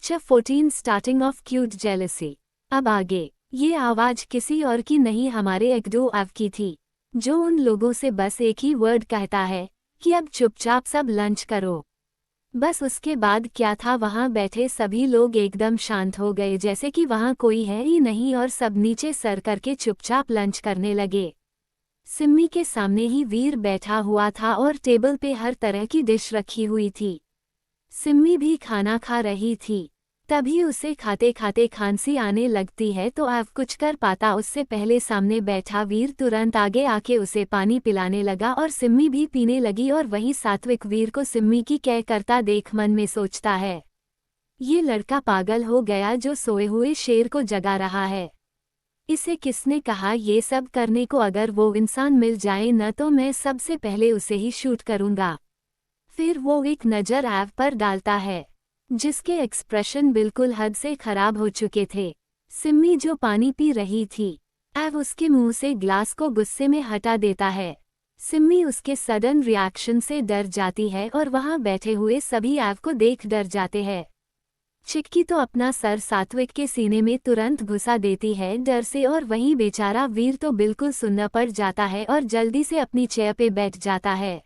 Chapter 14 Starting of Cute Jealousy। अब आगे। ये आवाज किसी और की नहीं हमारे एक्डो एव की थी, जो उन लोगों से बस एक ही वर्ड कहता है कि अब चुपचाप सब लंच करो। बस उसके बाद क्या था, वहां बैठे सभी लोग एकदम शांत हो गए, जैसे कि वहां कोई है ही नहीं, और सब नीचे सर करके चुपचाप लंच करने लगे। सिम्मी के सामने ही वीर बैठा हुआ था और टेबल पे हर तरह की डिश रखी हुई थी। सिम्मी भी खाना खा रही थी। तभी उसे खाते खाते खांसी आने लगती है, तो अब कुछ कर पाता उससे पहले सामने बैठा वीर तुरंत आगे आके उसे पानी पिलाने लगा और सिम्मी भी पीने लगी। और वहीं सात्विक वीर को सिम्मी की क्या करता देख मन में सोचता है, ये लड़का पागल हो गया जो सोए हुए शेर को जगा रहा है। इसे किसने कहा ये सब करने को? अगर वो इंसान मिल जाए न तो मैं सबसे पहले उसे ही शूट करूंगा। फिर वो एक नज़र ऐव पर डालता है, जिसके एक्सप्रेशन बिल्कुल हद से खराब हो चुके थे। सिम्मी जो पानी पी रही थी, ऐव उसके मुंह से ग्लास को गुस्से में हटा देता है। सिम्मी उसके सडन रिएक्शन से डर जाती है और वहां बैठे हुए सभी ऐव को देख डर जाते हैं। चिक्की तो अपना सर सात्विक के सीने में तुरंत घुसा देती है डर से, और वहीं बेचारा वीर तो बिल्कुल सुन्न पड़ जाता है और जल्दी से अपनी चेयर पे बैठ जाता है।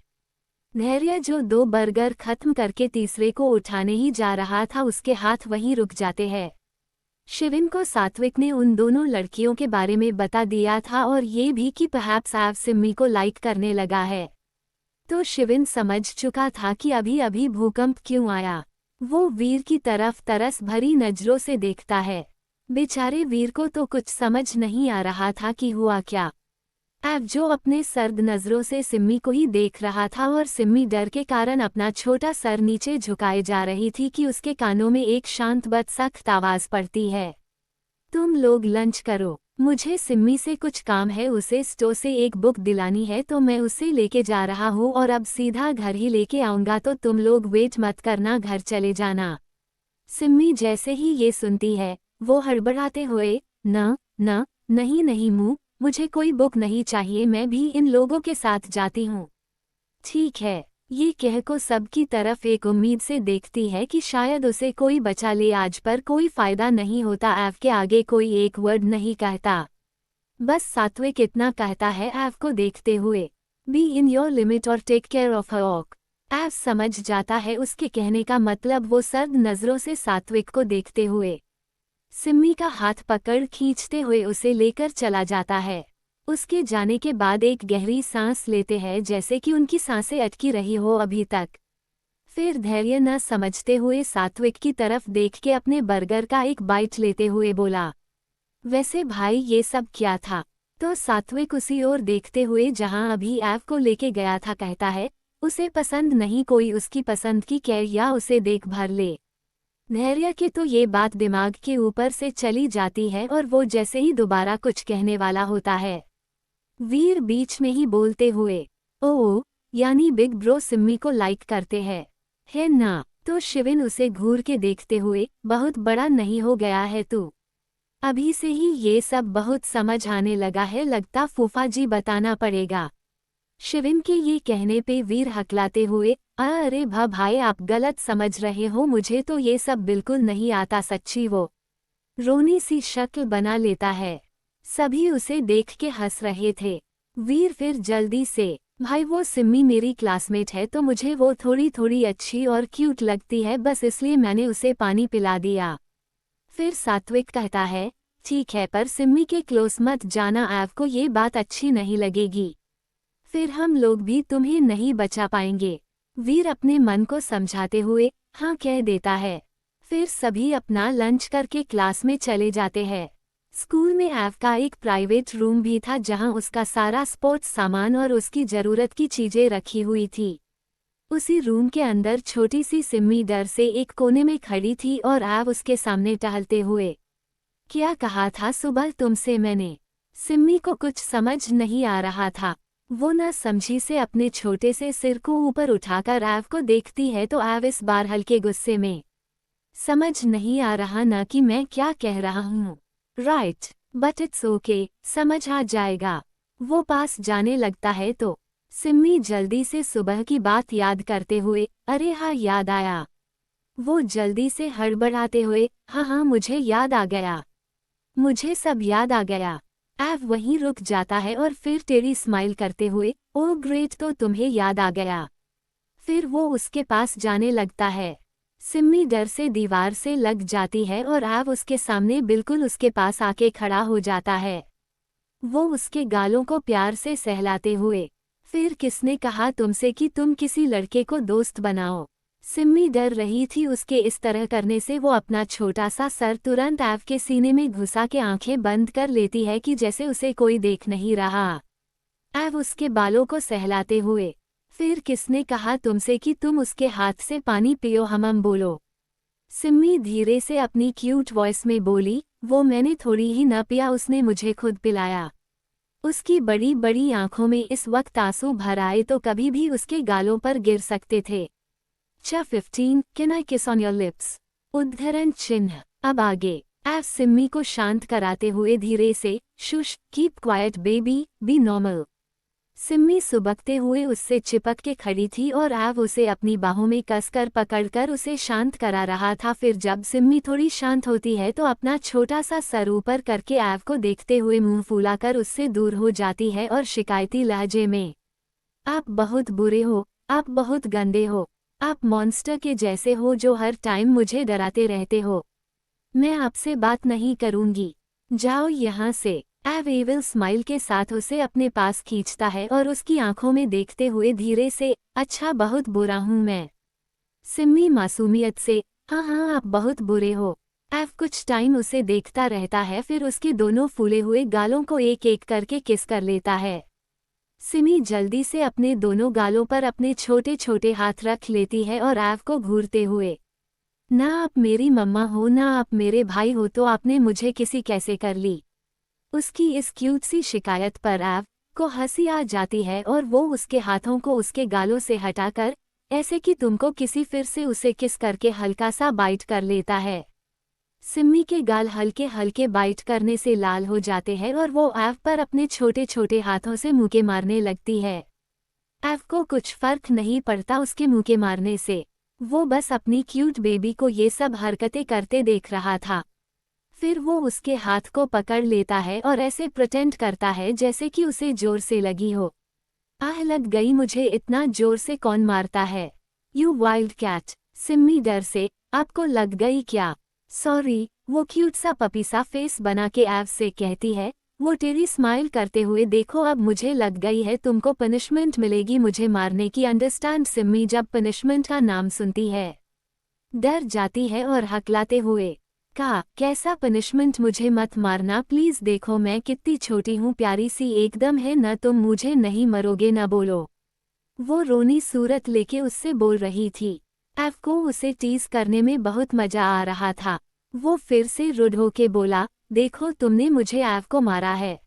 धैर्य जो 2 बर्गर खत्म करके तीसरे को उठाने ही जा रहा था, उसके हाथ वहीं रुक जाते हैं। शिविन को सात्विक ने उन दोनों लड़कियों के बारे में बता दिया था और ये भी कि परहैप्स ऐव सिम्मी को लाइक करने लगा है। तो शिविन समझ चुका था कि अभी अभी भूकंप क्यों आया। वो वीर की तरफ तरस भरी नजरों से देखता है। बेचारे वीर को तो कुछ समझ नहीं आ रहा था कि हुआ क्या। ऐव जो अपने सर्द नजरों से सिम्मी को ही देख रहा था और सिम्मी डर के कारण अपना छोटा सर नीचे झुकाए जा रही थी कि उसके कानों में एक शांत बट सख्त आवाज पड़ती है, तुम लोग लंच करो, मुझे सिम्मी से कुछ काम है। उसे स्टोर से एक बुक दिलानी है तो मैं उसे लेके जा रहा हूँ और अब सीधा घर ही लेके आऊंगा, तो तुम लोग वेट मत करना, घर चले जाना। सिम्मी जैसे ही ये सुनती है, वो हड़बड़ाते हुए, नहीं नहीं मुँह, मुझे कोई बुक नहीं चाहिए, मैं भी इन लोगों के साथ जाती हूँ। ठीक है, ये कह को सबकी तरफ एक उम्मीद से देखती है कि शायद उसे कोई बचा ले आज, पर कोई फायदा नहीं होता। ऐव के आगे कोई एक वर्ड नहीं कहता। बस सात्विक इतना कहता है ऐव को देखते हुए, बी इन योर लिमिट और टेक केयर ऑफ हर ऑक। ऐव समझ जाता है उसके कहने का मतलब। वो सर्द नजरों से सात्विक को देखते हुए सिम्मी का हाथ पकड़ खींचते हुए उसे लेकर चला जाता है। उसके जाने के बाद एक गहरी सांस लेते हैं, जैसे कि उनकी सांसें अटकी रही हो अभी तक। फिर धैर्य न समझते हुए सात्विक की तरफ देख के अपने बर्गर का एक बाइट लेते हुए बोला, वैसे भाई ये सब क्या था? तो सात्विक उसी ओर देखते हुए जहां अभी ऐव को लेके गया था कहता है, उसे पसंद नहीं कोई उसकी पसंद की कैर या उसे देख भर ले। धैर्य के तो ये बात दिमाग के ऊपर से चली जाती है और वो जैसे ही दोबारा कुछ कहने वाला होता है, वीर बीच में ही बोलते हुए, ओह, यानी बिग ब्रो सिम्मी को लाइक करते हैं, है ना? तो शिविन उसे घूर के देखते हुए, बहुत बड़ा नहीं हो गया है तू? अभी से ही ये सब बहुत समझ आने लगा है, लगता फूफा जी बताना पड़ेगा। शिविन के ये कहने पे वीर हकलाते हुए, अरे भाई आप गलत समझ रहे हो, मुझे तो ये सब बिल्कुल नहीं आता सच्ची। वो रोनी सी शक्ल बना लेता है। सभी उसे देख के हंस रहे थे। वीर फिर जल्दी से, भाई वो सिम्मी मेरी क्लासमेट है तो मुझे वो थोड़ी थोड़ी अच्छी और क्यूट लगती है, बस इसलिए मैंने उसे पानी पिला दिया। फिर सात्विक कहता है, ठीक है, पर सिम्मी के क्लोज मत जाना, आपको ये बात अच्छी नहीं लगेगी, फिर हम लोग भी तुम्हें नहीं बचा पाएंगे। वीर अपने मन को समझाते हुए हाँ कह देता है। फिर सभी अपना लंच करके क्लास में चले जाते हैं। स्कूल में ऐव का एक प्राइवेट रूम भी था जहां उसका सारा स्पोर्ट्स सामान और उसकी ज़रूरत की चीज़ें रखी हुई थी। उसी रूम के अंदर छोटी सी सिम्मी डर से एक कोने में खड़ी थी और ऐव उसके सामने टहलते हुए, क्या कहा था सुबह तुमसे मैंने? सिम्मी को कुछ समझ नहीं आ रहा था। वो न समझी से अपने छोटे से सिर को ऊपर उठाकर ऐव को देखती है, तो ऐव इस बार हल्के गुस्से में, समझ नहीं आ रहा ना कि मैं क्या कह रहा हूँ? राइट, बट इट्स ओके, समझ आ जाएगा। वो पास जाने लगता है तो सिम्मी जल्दी से सुबह की बात याद करते हुए, अरे हाँ याद आया, वो जल्दी से हड़बड़ाते हुए, हाँ हाँ मुझे याद आ गया, मुझे सब याद आ गया। एव वहीं रुक जाता है और फिर टेरी स्माइल करते हुए, ओह ग्रेट, तो तुम्हें याद आ गया। फिर वो उसके पास जाने लगता है। सिम्मी डर से दीवार से लग जाती है और एव उसके सामने बिल्कुल उसके पास आके खड़ा हो जाता है। वो उसके गालों को प्यार से सहलाते हुए, फिर किसने कहा तुमसे कि तुम किसी लड़के को दोस्त बनाओ। सिम्मी डर रही थी उसके इस तरह करने से। वो अपना छोटा सा सर तुरंत एव के सीने में घुसा के आंखें बंद कर लेती है कि जैसे उसे कोई देख नहीं रहा। एव उसके बालों को सहलाते हुए, फिर किसने कहा तुमसे कि तुम उसके हाथ से पानी पियो, हम बोलो। सिम्मी धीरे से अपनी क्यूट वॉइस में बोली, वो मैंने थोड़ी ही न पिया, उसने मुझे खुद पिलाया। उसकी बड़ी बड़ी आंखों में इस वक्त आंसू भर आए तो कभी भी उसके गालों पर गिर सकते थे। चा 15 कैन आई किस ऑन योर लिप्स। उद्धरण चिन्ह। अब आगे एव सिम्मी को शांत कराते हुए धीरे से, shush, keep quiet baby, be normal. Simmi सुबकते हुए उससे चिपक के खड़ी थी और एव उसे अपनी बाहों में कसकर पकड़कर उसे शांत करा रहा था। फिर जब सिम्मी थोड़ी शांत होती है तो अपना छोटा सा सर ऊपर करके एव को देखते हुए मुंह फुलाकर उससे दूर हो जाती है और शिकायती लहजे में, आप बहुत बुरे हो, आप बहुत गंदे हो, आप मॉन्स्टर के जैसे हो जो हर टाइम मुझे डराते रहते हो। मैं आपसे बात नहीं करूंगी, जाओ यहाँ से। एव एविल स्माइल के साथ उसे अपने पास खींचता है और उसकी आंखों में देखते हुए धीरे से, अच्छा बहुत बुरा हूँ मैं। सिम्मी मासूमियत से, हाँ हाँ आप बहुत बुरे हो। एव कुछ टाइम उसे देखता रहता है, फिर उसके दोनों फूले हुए गालों को एक एक करके किस कर लेता है। सिमी जल्दी से अपने दोनों गालों पर अपने छोटे छोटे हाथ रख लेती है और एव को घूरते हुए, ना आप मेरी मम्मा हो ना आप मेरे भाई हो, तो आपने मुझे किसी कैसे कर ली। उसकी इस क्यूट सी शिकायत पर एव को हंसी आ जाती है और वो उसके हाथों को उसके गालों से हटाकर, ऐसे कि तुमको किसी, फिर से उसे किस करके हल्का सा बाइट कर लेता है। सिम्मी के गाल हल्के हल्के बाइट करने से लाल हो जाते हैं और वो एव पर अपने छोटे छोटे हाथों से मुक्के मारने लगती है। एव को कुछ फर्क नहीं पड़ता उसके मुक्के मारने से, वो बस अपनी क्यूट बेबी को ये सब हरकतें करते देख रहा था। फिर वो उसके हाथ को पकड़ लेता है और ऐसे प्रिटेंड करता है जैसे कि उसे जोर से लगी हो। आह लग गई मुझे, इतना जोर से कौन मारता है, यू वाइल्ड कैट। सिम्मी डर से, आपको लग गई क्या। सॉरी, वो क्यूट सा पपी सा फेस बना के एव से कहती है। वो टेरी स्माइल करते हुए, देखो अब मुझे लग गई है, तुमको पनिशमेंट मिलेगी मुझे मारने की, अंडरस्टैंड। सिम्मी जब पनिशमेंट का नाम सुनती है डर जाती है और हकलाते हुए, का कैसा पनिशमेंट, मुझे मत मारना प्लीज, देखो मैं कितनी छोटी हूँ, प्यारी सी एकदम है न, तुम मुझे नहीं मरोगे न, बोलो। वो रोनी सूरत लेके उससे बोल रही थी। एव को उसे टीज करने में बहुत मजा आ रहा था। वो फिर से रुड होके बोला, देखो तुमने मुझे एव को मारा है,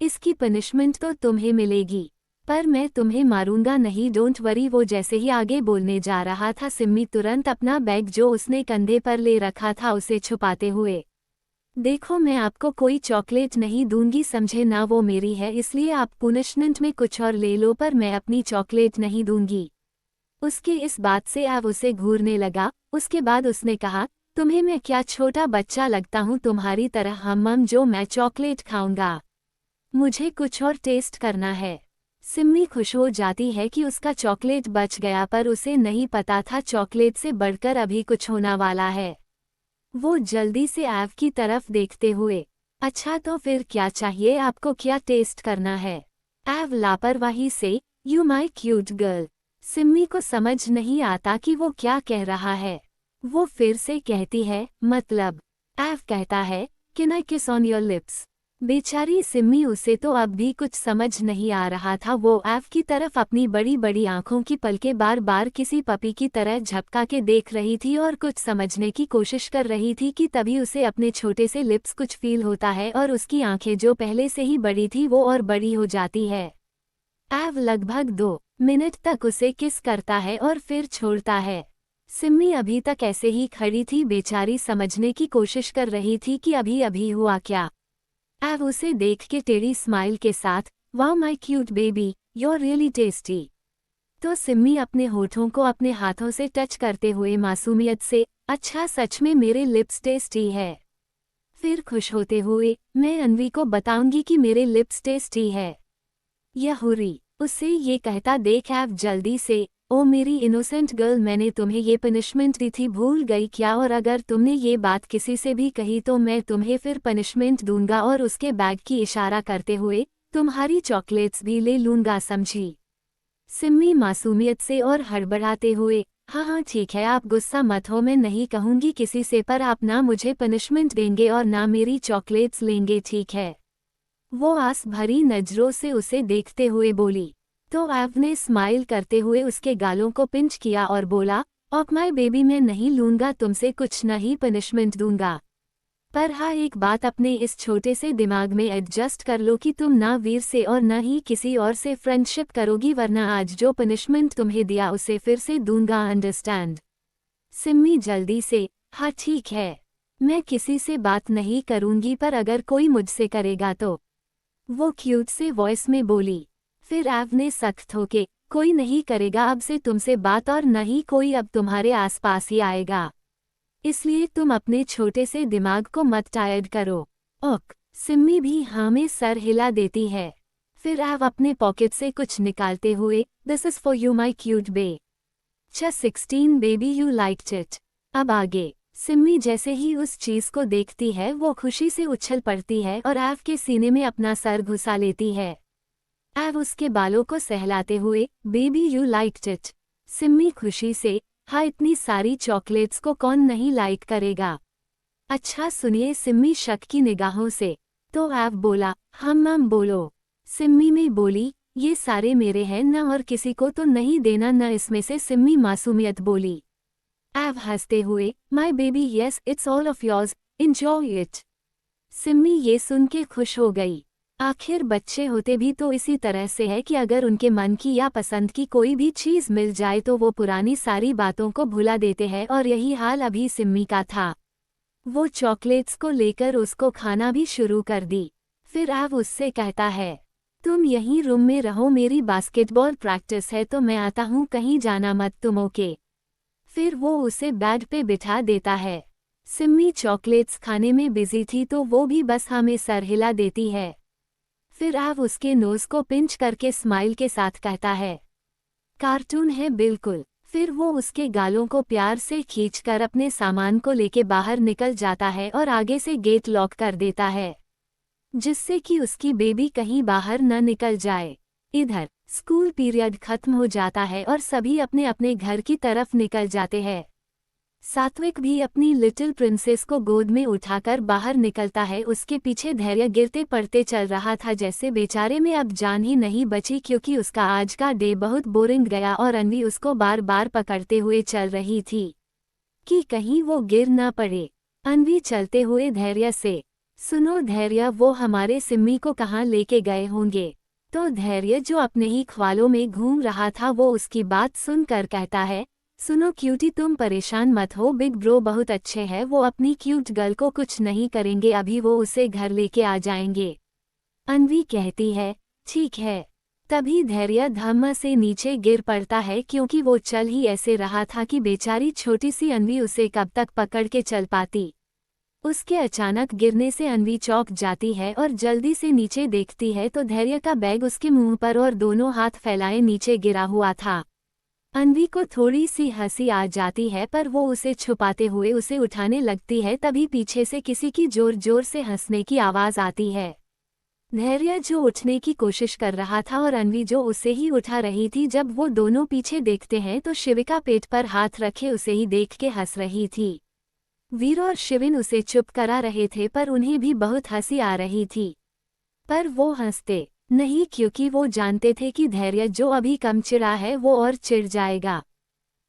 इसकी पनिशमेंट तो तुम्हें मिलेगी, पर मैं तुम्हें मारूंगा नहीं, डोंट वरी। वो जैसे ही आगे बोलने जा रहा था, सिम्मी तुरंत अपना बैग जो उसने कंधे पर ले रखा था उसे छुपाते हुए, देखो मैं आपको कोई चॉकलेट नहीं दूंगी समझे ना, वो मेरी है, इसलिए आप पुनिशमेंट में कुछ और ले लो, पर मैं अपनी चॉकलेट नहीं दूंगी। उसके इस बात से एव उसे घूरने लगा। उसके बाद उसने कहा, तुम्हें मैं क्या छोटा बच्चा लगता हूँ तुम्हारी तरह, हम जो मैं चॉकलेट खाऊंगा, मुझे कुछ और टेस्ट करना है। सिम्मी खुश हो जाती है कि उसका चॉकलेट बच गया, पर उसे नहीं पता था चॉकलेट से बढ़कर अभी कुछ होना वाला है। वो जल्दी से एव की तरफ देखते हुए, अच्छा तो फिर क्या चाहिए आपको, क्या टेस्ट करना है। एव लापरवाही से, you my cute girl. Simmi को समझ नहीं आता कि वो क्या कह रहा है। वो फिर से कहती है, मतलब। एव कहता है, कैन आई किस ऑन योर लिप्स। बेचारी सिम्मी, उसे तो अब भी कुछ समझ नहीं आ रहा था। वो एव की तरफ अपनी बड़ी बड़ी आंखों की पलकें बार बार किसी पपी की तरह झपका के देख रही थी और कुछ समझने की कोशिश कर रही थी कि तभी उसे अपने छोटे से लिप्स कुछ फील होता है और उसकी आंखें जो पहले से ही बड़ी थी वो और बड़ी हो जाती है। एव लगभग 2 मिनट तक उसे किस करता है और फिर छोड़ता है। सिम्मी अभी तक ऐसे ही खड़ी थी, बेचारी समझने की कोशिश कर रही थी कि अभी अभी हुआ क्या। एव उसे देख के टेढ़ी स्माइल के साथ, wow my cute baby, you're really tasty। तो सिम्मी अपने होठों को अपने हाथों से टच करते हुए मासूमियत से, अच्छा सच में मेरे लिप्स टेस्टी है। फिर खुश होते हुए, मैं अन्वी को बताऊंगी कि मेरे लिप्स टेस्टी है। यह हुरी उसे ये कहता देख एव जल्दी से, ओ मेरी इनोसेंट गर्ल, मैंने तुम्हें ये पनिशमेंट दी थी, भूल गई क्या? और अगर तुमने ये बात किसी से भी कही तो मैं तुम्हें फिर पनिशमेंट दूंगा। और उसके बैग की इशारा करते हुए, तुम्हारी चॉकलेट्स भी ले लूंगा, समझी? सिम्मी मासूमियत से और हड़बड़ाते हुए, हाँ हाँ ठीक है, आप गुस्सा मत हो, मैं नहीं कहूंगी किसी से, पर आप ना मुझे पनिशमेंट देंगे और ना मेरी चॉकलेट्स लेंगे, ठीक है? वो आस भरी नजरों से उसे देखते हुए बोली। तो एव ने स्माइल करते हुए उसके गालों को पिंच किया और बोला, ऑफ माय बेबी, मैं नहीं लूंगा तुमसे कुछ, नहीं पनिशमेंट दूंगा। पर हाँ, एक बात अपने इस छोटे से दिमाग में एडजस्ट कर लो कि तुम ना वीर से और ना ही किसी और से फ्रेंडशिप करोगी, वरना आज जो पनिशमेंट तुम्हें दिया उसे फिर से दूंगा, अंडरस्टैंड? सिम्मी जल्दी से, हाँ ठीक है, मैं किसी से बात नहीं करूंगी, पर अगर कोई मुझसे करेगा तो, वो क्यूट से वॉइस में बोली। फिर एव ने सख्त होके, कोई नहीं करेगा अब से तुमसे बात, और न ही कोई अब तुम्हारे आसपास ही आएगा, इसलिए तुम अपने छोटे से दिमाग को मत टायर्ड करो। ओक। सिम्मी भी हाँ में सर हिला देती है। फिर एव अपने पॉकेट से कुछ निकालते हुए, this is for you my cute bae. 16 baby, you liked it. अब आगे। सिम्मी जैसे ही उस चीज को देखती है वो खुशी से उछल पड़ती है और एव के सीने में अपना सर घुसा लेती है। एव उसके बालों को सहलाते हुए, baby you liked it. Simmi खुशी से, हाँ इतनी सारी चॉकलेट्स को कौन नहीं लाइक करेगा। अच्छा सुनिए, सिम्मी शक की निगाहों से। तो एव बोला, हम बोलो। सिम्मी में बोली, ये सारे मेरे हैं न, और किसी को तो नहीं देना न इसमें से, सिम्मी मासूमियत बोली। एव हंसते हुए, my baby yes it's all of yours, enjoy it. Simmi ये सुन के खुश हो गई। आखिर बच्चे होते भी तो इसी तरह से है कि अगर उनके मन की या पसंद की कोई भी चीज मिल जाए तो वो पुरानी सारी बातों को भुला देते हैं, और यही हाल अभी सिम्मी का था। वो चॉकलेट्स को लेकर उसको खाना भी शुरू कर दी। फिर एव उससे कहता है, तुम यहीं रूम में रहो, मेरी बास्केटबॉल प्रैक्टिस है तो मैं आता हूँ, कहीं जाना मत तुम, ओके? फिर वो उसे बेड पे बिठा देता है। सिम्मी चॉकलेट्स खाने में बिजी थी तो वो भी बस हमें सर हिला देती है। फिर एव उसके नोज को पिंच करके स्माइल के साथ कहता है, कार्टून है बिल्कुल। फिर वो उसके गालों को प्यार से खींचकर अपने सामान को लेके बाहर निकल जाता है और आगे से गेट लॉक कर देता है, जिससे कि उसकी बेबी कहीं बाहर न निकल जाए। इधर स्कूल पीरियड खत्म हो जाता है और सभी अपने अपने घर की तरफ निकल जाते हैं। सात्विक भी अपनी लिटिल प्रिंसेस को गोद में उठाकर बाहर निकलता है। उसके पीछे धैर्य गिरते पड़ते चल रहा था, जैसे बेचारे में अब जान ही नहीं बची, क्योंकि उसका आज का डे बहुत बोरिंग गया और अन्वी उसको बार बार पकड़ते हुए चल रही थी कि कहीं वो गिर ना पड़े। अन्वी चलते हुए धैर्य से, सुनो धैर्य, वो हमारे सिम्मी को कहाँ लेके गए होंगे? तो धैर्य जो अपने ही ख्वालों में घूम रहा था वो उसकी बात सुनकर कहता है, सुनो क्यूटी, तुम परेशान मत हो, बिग ब्रो बहुत अच्छे हैं, वो अपनी क्यूट गर्ल को कुछ नहीं करेंगे, अभी वो उसे घर लेके आ जाएंगे। अन्वी कहती है, ठीक है। तभी धैर्य धम्म से नीचे गिर पड़ता है, क्योंकि वो चल ही ऐसे रहा था कि बेचारी छोटी सी अन्वी उसे कब तक पकड़ के चल पाती। उसके अचानक गिरने से अन्वी चौंक जाती है और जल्दी से नीचे देखती है तो धैर्य का बैग उसके मुंह पर और दोनों हाथ फैलाए नीचे गिरा हुआ था। अन्वी को थोड़ी सी हंसी आ जाती है, पर वो उसे छुपाते हुए उसे उठाने लगती है, तभी पीछे से किसी की जोर जोर से हंसने की आवाज आती है। धैर्य जो उठने की कोशिश कर रहा था और अन्वी जो उसे ही उठा रही थी, जब वो दोनों पीछे देखते हैं तो शिविका पेट पर हाथ रखे उसे ही देख के हंस रही थी। वीर और शिविन उसे चुप करा रहे थे, पर उन्हें भी बहुत हंसी आ रही थी, पर वो हंसते नहीं, क्योंकि वो जानते थे कि धैर्य जो अभी कम चिढ़ा है वो और चिढ़ जाएगा।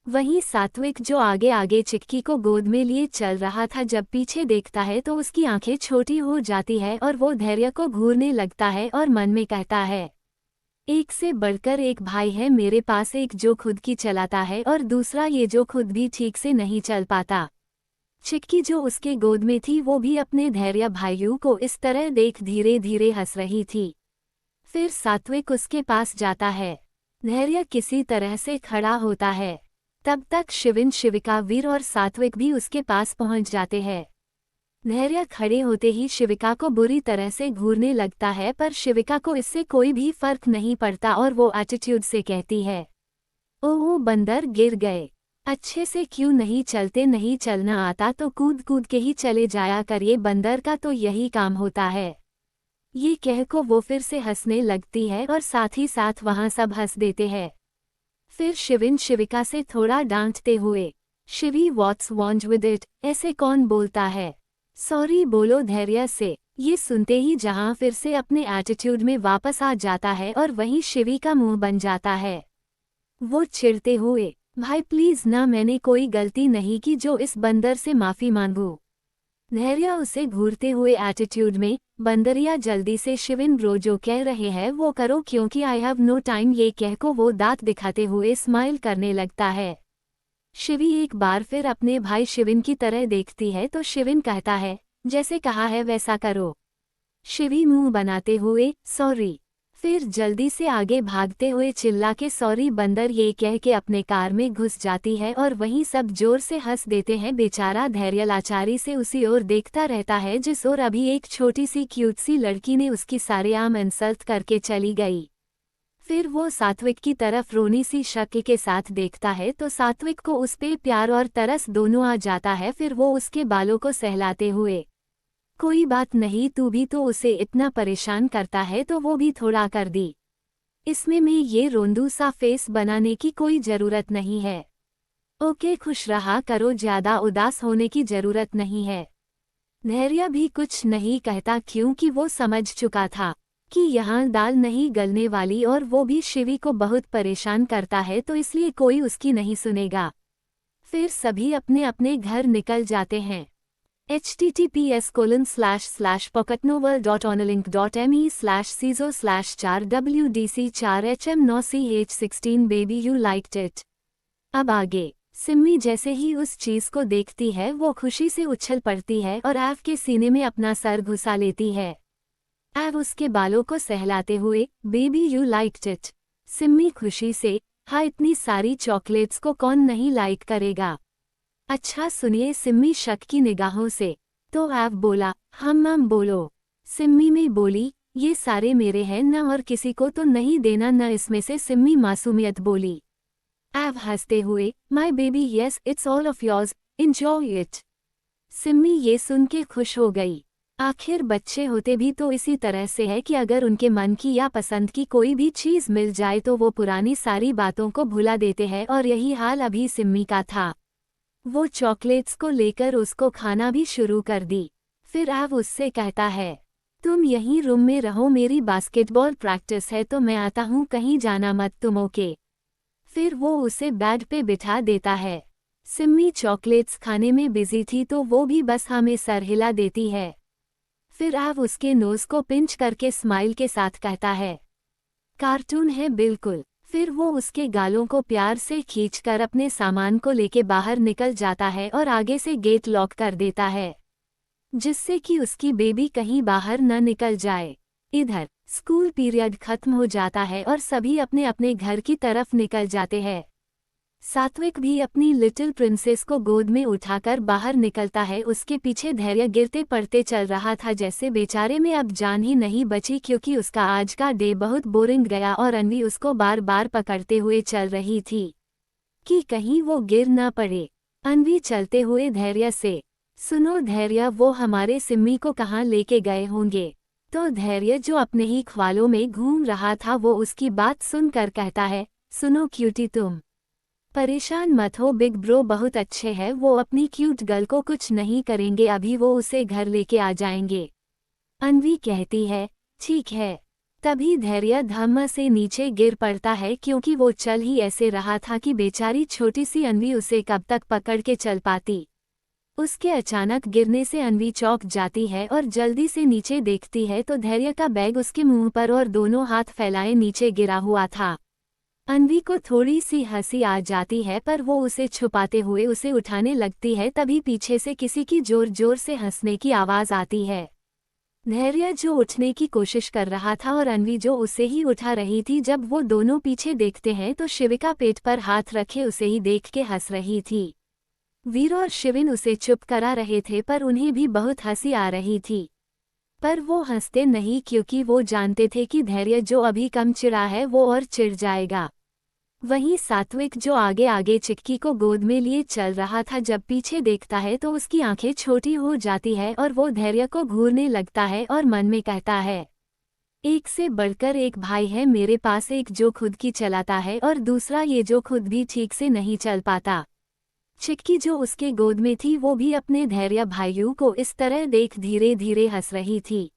वहीं सात्विक जो आगे आगे चिक्की को गोद में लिए चल रहा था, जब पीछे देखता है तो उसकी आंखें छोटी हो जाती है और वो धैर्य को घूरने लगता है और मन में कहता है, एक से बढ़कर एक भाई है मेरे पास, एक जो खुद की चलाता है और दूसरा ये जो खुद भी ठीक से नहीं चल पाता। चिक्की जो उसके गोद में थी वो भी अपने धैर्य भाइयों को इस तरह देख धीरे धीरे हंस रही थी। फिर सात्विक उसके पास जाता है। धैर्य किसी तरह से खड़ा होता है। तब तक शिविन, शिविका, वीर और सात्विक भी उसके पास पहुंच जाते हैं। धैर्य खड़े होते ही शिविका को बुरी तरह से घूरने लगता है, पर शिविका को इससे कोई भी फर्क नहीं पड़ता और वो एटीट्यूड से कहती है, ओह बंदर गिर गए, अच्छे से क्यों नहीं चलते, नहीं चलना आता तो कूद कूद के ही चले जाया करिए, बंदर का तो यही काम होता है। ये कह को वो फिर से हंसने लगती है और साथ ही साथ वहां सब हंस देते हैं। फिर शिविन शिविका से थोड़ा डांटते हुए, Shivi what's wrong with it, ऐसे कौन बोलता है, सॉरी बोलो धैर्य से। ये सुनते ही जहां फिर से अपने एटीट्यूड में वापस आ जाता है और वहीं शिवी का मुंह बन जाता है। वो चिढ़ते हुए, भाई प्लीज ना, मैंने कोई गलती नहीं की जो इस बंदर से माफी मांगू। धैर्य उसे घूरते हुए एटीट्यूड में, बंदरिया जल्दी से शिविन ब्रो जो कह रहे हैं वो करो क्योंकि आई हैव नो टाइम, ये कह को वो दांत दिखाते हुए स्माइल करने लगता है। शिवी एक बार फिर अपने भाई शिविन की तरह देखती है तो शिविन कहता है, जैसे कहा है वैसा करो। शिवी मुंह बनाते हुए, सॉरी। फिर जल्दी से आगे भागते हुए चिल्ला के सॉरी बंदर ये कह के अपने कार में घुस जाती है और वहीं सब जोर से हंस देते हैं। बेचारा धैर्य लाचारी से उसी ओर देखता रहता है जिस ओर अभी एक छोटी सी क्यूट सी लड़की ने उसकी सारेआम इंसल्ट करके चली गई। फिर वो सात्विक की तरफ रोनी सी शक के साथ देखता है तो सात्विक को उस पे प्यार और तरस दोनों आ जाता है। फिर वो उसके बालों को सहलाते हुए, कोई बात नहीं, तू भी तो उसे इतना परेशान करता है तो वो भी थोड़ा कर दी, इसमें मैं ये रोंदू सा फेस बनाने की कोई जरूरत नहीं है। ओके खुश रहा करो, ज्यादा उदास होने की जरूरत नहीं है। धैर्य भी कुछ नहीं कहता क्योंकि वो समझ चुका था कि यहाँ दाल नहीं गलने वाली और वो भी शिवी को बहुत परेशान करता है तो इसलिए कोई उसकी नहीं सुनेगा। फिर सभी अपने अपने घर निकल जाते हैं। https://pocketnovel.onelink.me/ciso/4wdc4hm9ch16 baby you liked it। अब आगे, सिम्मी जैसे ही उस चीज को देखती है वो खुशी से उछल पड़ती है और एव के सीने में अपना सर घुसा लेती है। एव उसके बालों को सहलाते हुए, baby you liked it. Simmi खुशी से, हाँ इतनी सारी चॉकलेट्स को कौन नहीं लाइक करेगा। अच्छा सुनिए, सिम्मी शक की निगाहों से, तो एव बोला, हम बोलो। सिम्मी में बोली, ये सारे मेरे हैं न और किसी को तो नहीं देना न इसमें से। सिम्मी मासूमियत बोली। एव हंसते हुए, my baby yes it's all of yours, enjoy it. Simmi ये सुन के खुश हो गई। आखिर बच्चे होते भी तो इसी तरह से है कि अगर उनके मन की या पसंद की कोई भी चीज मिल जाए तो वो पुरानी सारी बातों को भुला देते हैं और यही हाल अभी सिम्मी का था। वो चॉकलेट्स को लेकर उसको खाना भी शुरू कर दी। फिर एव उससे कहता है, तुम यहीं रूम में रहो, मेरी बास्केटबॉल प्रैक्टिस है तो मैं आता हूँ, कहीं जाना मत तुम, ओके। फिर वो उसे बेड पे बिठा देता है। सिम्मी चॉकलेट्स खाने में बिजी थी तो वो भी बस हाँ में सर हिला देती है। फिर एव उसके नोज को पिंच करके स्माइल के साथ कहता है, कार्टून है बिल्कुल। फिर वो उसके गालों को प्यार से खींचकर अपने सामान को लेके बाहर निकल जाता है और आगे से गेट लॉक कर देता है जिससे कि उसकी बेबी कहीं बाहर न निकल जाए। इधर स्कूल पीरियड खत्म हो जाता है और सभी अपने अपने घर की तरफ निकल जाते हैं। सात्विक भी अपनी लिटिल प्रिंसेस को गोद में उठाकर बाहर निकलता है। उसके पीछे धैर्य गिरते पड़ते चल रहा था, जैसे बेचारे में अब जान ही नहीं बची क्योंकि उसका आज का डे बहुत बोरिंग गया और अन्वी उसको बार बार पकड़ते हुए चल रही थी कि कहीं वो गिर न पड़े। अन्वी चलते हुए धैर्य से, सुनो धैर्य, वो हमारे सिम्मी को कहाँ लेके गए होंगे। तो धैर्य जो अपने ही ख्वालों में घूम रहा था वो उसकी बात सुनकर कहता है, सुनो क्यूटी, तुम परेशान मत हो, बिग ब्रो बहुत अच्छे हैं, वो अपनी क्यूट गर्ल को कुछ नहीं करेंगे, अभी वो उसे घर लेके आ जाएंगे। अन्वी कहती है, ठीक है। तभी धैर्य धम्म से नीचे गिर पड़ता है क्योंकि वो चल ही ऐसे रहा था कि बेचारी छोटी सी अन्वी उसे कब तक पकड़ के चल पाती। उसके अचानक गिरने से अन्वी चौंक जाती है और जल्दी से नीचे देखती है तो धैर्य का बैग उसके मुंह पर और दोनों हाथ फैलाए नीचे गिरा हुआ था। अन्वी को थोड़ी सी हंसी आ जाती है पर वो उसे छुपाते हुए उसे उठाने लगती है। तभी पीछे से किसी की जोर जोर से हंसने की आवाज आती है। धैर्य जो उठने की कोशिश कर रहा था और अन्वी जो उसे ही उठा रही थी, जब वो दोनों पीछे देखते हैं तो शिविका पेट पर हाथ रखे उसे ही देख के हंस रही थी। वीर और शिविन उसे चुप करा रहे थे पर उन्हें भी बहुत हंसी आ रही थी। पर वो हंसते नहीं क्योंकि वो जानते थे कि धैर्य जो अभी कम चिढ़ा है वो और चिढ़ जाएगा। वहीं सात्विक जो आगे आगे चिक्की को गोद में लिए चल रहा था, जब पीछे देखता है तो उसकी आंखें छोटी हो जाती है और वो धैर्य को घूरने लगता है और मन में कहता है, एक से बढ़कर एक भाई है मेरे पास, एक जो खुद की चलाता है और दूसरा ये जो खुद भी ठीक से नहीं चल पाता। चिक्की जो उसके गोद में थी वो भी अपने धैर्य भाइयों को इस तरह देख धीरे धीरे हंस रही थी।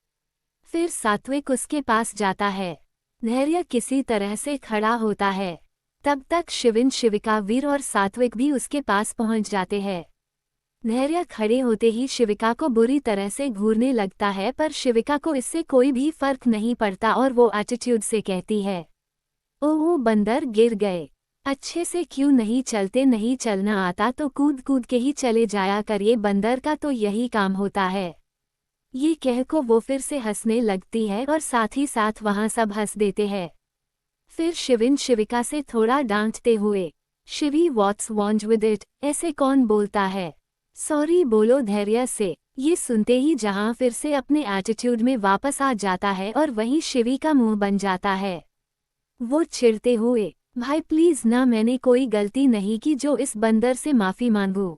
फिर सात्विक उसके पास जाता है। धैर्य किसी तरह से खड़ा होता है। तब तक शिविन, शिविका, वीर और सात्विक भी उसके पास पहुंच जाते हैं। धैर्य खड़े होते ही शिविका को बुरी तरह से घूरने लगता है, पर शिविका को इससे कोई भी फर्क नहीं पड़ता और वो एटीट्यूड से कहती है, ओह बंदर गिर गए, अच्छे से क्यों नहीं चलते, नहीं चलना आता तो कूद कूद के ही चले जाया करिए, बंदर का तो यही काम होता है। ये कह को वो फिर से हंसने लगती है और साथ ही साथ वहां सब हंस देते हैं। फिर शिविन शिविका से थोड़ा डांटते हुए, Shivi what's wrong with it, ऐसे कौन बोलता है, सॉरी बोलो धैर्य से। ये सुनते ही जहां फिर से अपने एटीट्यूड में वापस आ जाता है और वहीं शिवी का मुंह बन जाता है। वो चिढ़ते हुए, भाई प्लीज ना, मैंने कोई गलती नहीं की जो इस बंदर से माफी मांगू।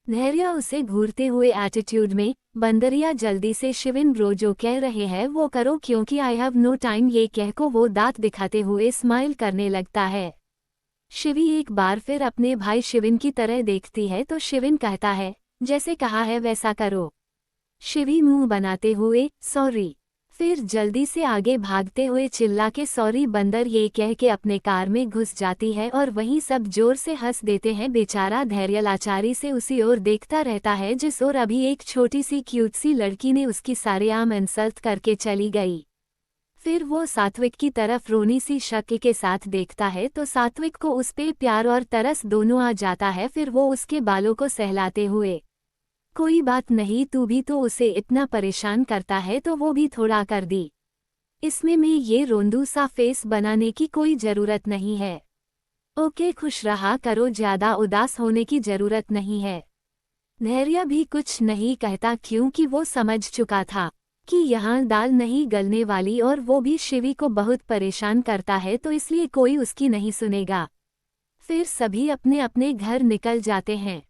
धैर्य उसे घूरते हुए एटीट्यूड में, बंदरिया जल्दी से शिविन ब्रो जो कह रहे हैं वो करो क्योंकि आई हैव नो टाइम, ये कह को वो दांत दिखाते हुए स्माइल करने लगता है। शिवी एक बार फिर अपने भाई शिविन की तरह देखती है तो शिविन कहता है, जैसे कहा है वैसा करो। शिवी मुंह बनाते हुए, सॉरी। फिर जल्दी से आगे भागते हुए चिल्ला के सॉरी बंदर ये कह के अपने कार में घुस जाती है और वहीं सब जोर से हंस देते हैं। बेचारा धैर्य लाचारी से उसी ओर देखता रहता है जिस ओर अभी एक छोटी सी क्यूट सी लड़की ने उसकी सारेआम इंसल्ट करके चली गई। फिर वो सात्विक की तरफ रोनी सी शक के साथ देखता है तो सात्विक को उस पे प्यार और तरस दोनों आ जाता है। फिर वो उसके बालों को सहलाते हुए, कोई बात नहीं, तू भी तो उसे इतना परेशान करता है तो वो भी थोड़ा कर दी, इसमें मैं ये रोंदू सा फेस बनाने की कोई जरूरत नहीं है। ओके खुश रहा करो, ज्यादा उदास होने की जरूरत नहीं है। धैर्य भी कुछ नहीं कहता क्योंकि वो समझ चुका था कि यहाँ दाल नहीं गलने वाली और वो भी शिवी को बहुत परेशान करता है तो इसलिए कोई उसकी नहीं सुनेगा। फिर सभी अपने अपने घर निकल जाते हैं।